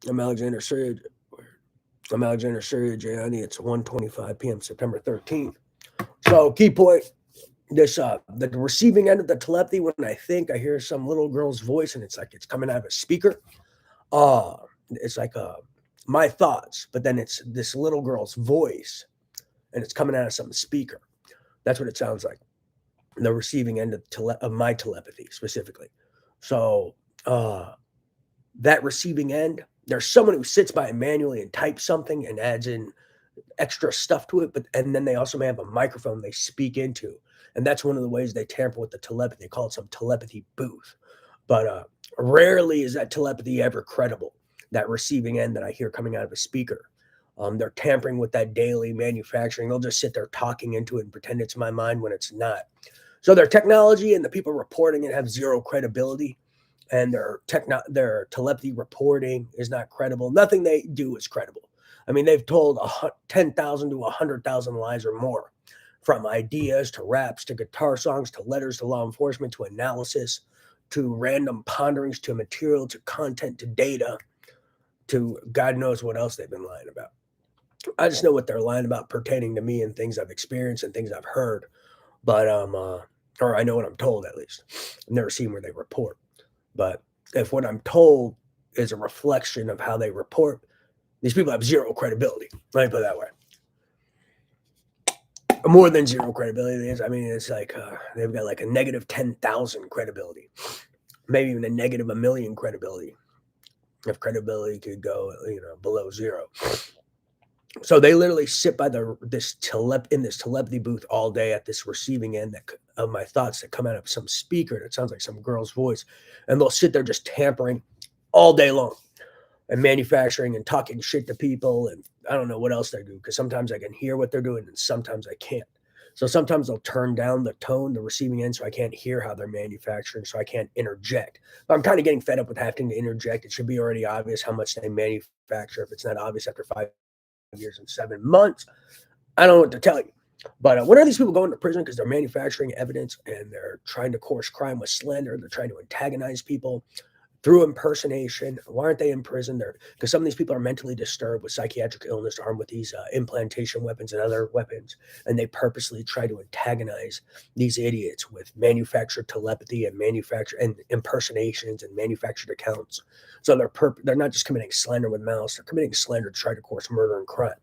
I'm Alexander Surya. I'm Alexander Surya Jayani. It's 1:25 p.m. September 13th. So key point: this the receiving end of the telepathy. When I think I hear some little girl's voice, and it's like it's coming out of a speaker. Uh it's like my thoughts, but then it's this little girl's voice, and it's coming out of some speaker. That's what it sounds like. The receiving end of my telepathy specifically. So uh that receiving end, there's someone who sits by it manually and types something and adds in extra stuff to it, but and then they also may have a microphone they speak into. And that's one of the ways they tamper with the telepathy. They call it some telepathy booth. But rarely is that telepathy ever credible, that receiving end that I hear coming out of a speaker. They're tampering with that daily manufacturing. They'll just sit there talking into it and pretend it's my mind when it's not. So their technology and the people reporting it have zero credibility, and their telepathy reporting is not credible. Nothing they do is credible. I mean, they've told 10,000 to 100,000 lies or more, from ideas to raps to guitar songs to letters to law enforcement to analysis to random ponderings to material to content to data to God knows what else they've been lying about. I just know what they're lying about pertaining to me and things I've experienced and things I've heard, but or I know what I'm told at least. I've never seen where they report. But if what I'm told is a reflection of how they report, these people have zero credibility. Let me put it that way. More than zero credibility. I mean, it's like they've got like a negative 10,000 credibility, maybe even a negative a million credibility. If credibility could go, below zero. So they literally sit by in this telepathy booth all day at this receiving end of my thoughts that come out of some speaker that sounds like some girl's voice, and they'll sit there just tampering all day long and manufacturing and talking shit to people, and I don't know what else they do because sometimes I can hear what they're doing and sometimes I can't. So sometimes they'll turn down the tone, the receiving end, so I can't hear how they're manufacturing, so I can't interject. But I'm kind of getting fed up with having to interject. It should be already obvious how much they manufacture. If it's not obvious after 5 years and 7 months, I don't know what to tell you. But when are these people going to prison because they're manufacturing evidence and they're trying to coerce crime with slander? They're trying to antagonize people through impersonation. Why aren't they in prison? They're because some of these people are mentally disturbed with psychiatric illness, armed with these implantation weapons and other weapons, and they purposely try to antagonize these idiots with manufactured telepathy and manufactured and impersonations and manufactured accounts. So they're not just committing slander with malice; they're committing slander to try to coerce murder and crime.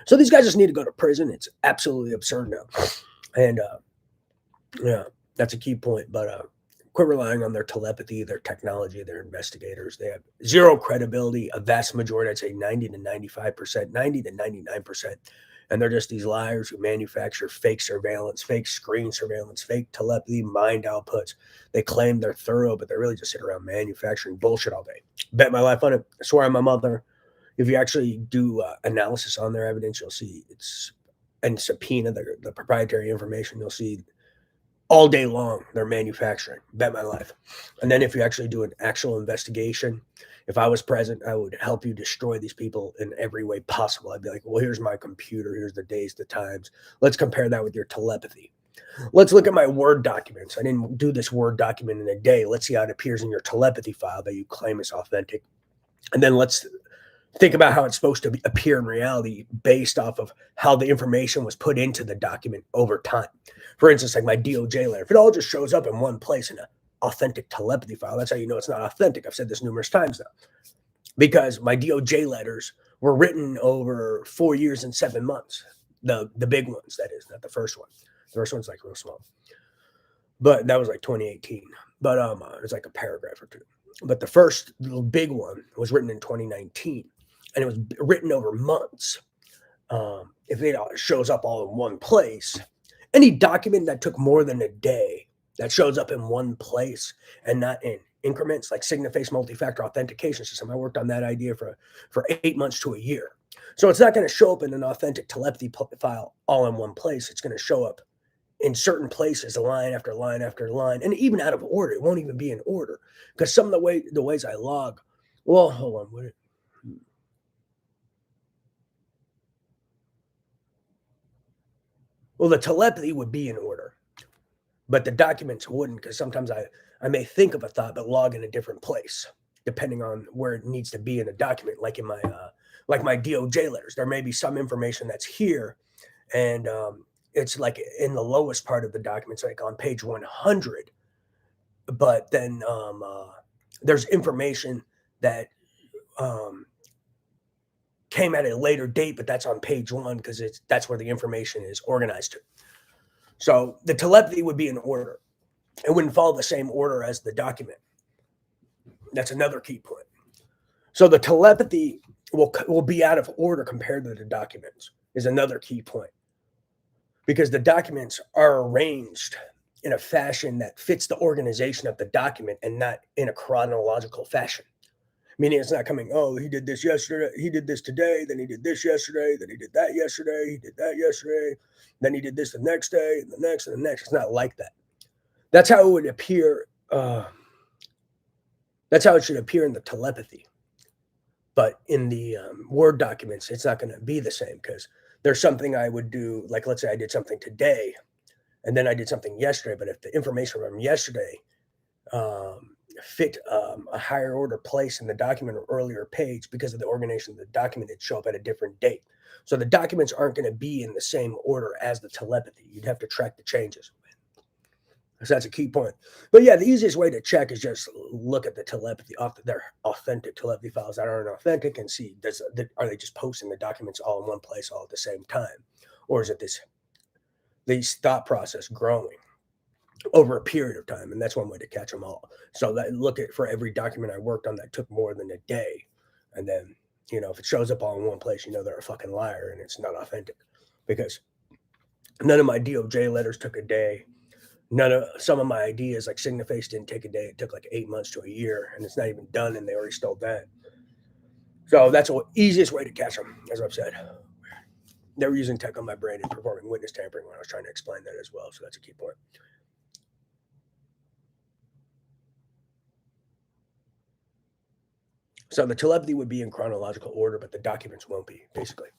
So these guys just need to go to prison. It's absolutely absurd now, and yeah, that's a key point. But quit relying on their telepathy, their technology, their investigators. They have zero credibility. A vast majority, I'd say 90 to 95%, 90 to 99%. And they're just these liars who manufacture fake surveillance, fake screen surveillance, fake telepathy, mind outputs. They claim they're thorough, but they really just sit around manufacturing bullshit all day. Bet my life on it. I swear on my mother. If you actually do analysis on their evidence, you'll see it's and subpoena the proprietary information. You'll see all day long they're manufacturing. Bet my life. And then if you actually do an actual investigation, if I was present, I would help you destroy these people in every way possible. I'd be like, well, here's my computer, here's the days, the times. Let's compare that with your telepathy. Let's look at my Word documents. I didn't do this Word document in a day. Let's see how it appears in your telepathy file that you claim is authentic. And then let's think about how it's supposed to appear in reality based off of how the information was put into the document over time. For instance, like my DOJ letter, if it all just shows up in one place in an authentic telepathy file, that's how you know it's not authentic. I've said this numerous times now, because my DOJ letters were written over 4 years and 7 months. The big ones, that is, not the first one. The first one's like real small, but that was like 2018. But it's like a paragraph or two. But the first little big one was written in 2019, and it was written over months. If it shows up all in one place, any document that took more than a day that shows up in one place and not in increments, like Signaface multi-factor authentication system. I worked on that idea for 8 months to a year. So it's not going to show up in an authentic telepathy file all in one place. It's going to show up in certain places, line after line after line, and even out of order. It won't even be in order because some of the ways I log. Well, hold on. Well, the telepathy would be in order, but the documents wouldn't, because sometimes I may think of a thought but log in a different place. depending on where it needs to be in the document. Like my DOJ letters, there may be some information that's here, and it's like in the lowest part of the documents, like on page 100. But then there's information that um, came at a later date, but that's on page 1 because that's where the information is organized to. So the telepathy would be in order. It wouldn't follow the same order as the document. That's another key point. So the telepathy will be out of order compared to the documents is another key point, because the documents are arranged in a fashion that fits the organization of the document and not in a chronological fashion. Meaning it's not coming, oh, he did this yesterday, he did this today, then he did this yesterday, then he did that yesterday, he did that yesterday, then he did this the next day, and the next, and the next. It's not like that. That's how it would appear. That's how it should appear in the telepathy. But in the Word documents, it's not going to be the same, because there's something I would do, like let's say I did something today, and then I did something yesterday, but if the information from yesterday fit a higher order place in the document or earlier page, because of the organization of the document, it'd show up at a different date. So the documents aren't going to be in the same order as the telepathy. You'd have to track the changes. So that's a key point. But yeah, the easiest way to check is just look at the telepathy, their authentic telepathy files that aren't authentic, and see, are they just posting the documents all in one place all at the same time? Or is it these thought process growing over a period of time? And that's one way to catch them all. So that look at for every document I worked on that took more than a day. And then, if it shows up all in one place, they're a fucking liar and it's not authentic, because none of my DOJ letters took a day. Some of my ideas, like Signiface, didn't take a day. It took like 8 months to a year, and it's not even done, and they already stole that. So that's the easiest way to catch them, as I've said. They were using tech on my brain and performing witness tampering when I was trying to explain that as well. So that's a key point. So the telepathy would be in chronological order, but the documents won't be, basically.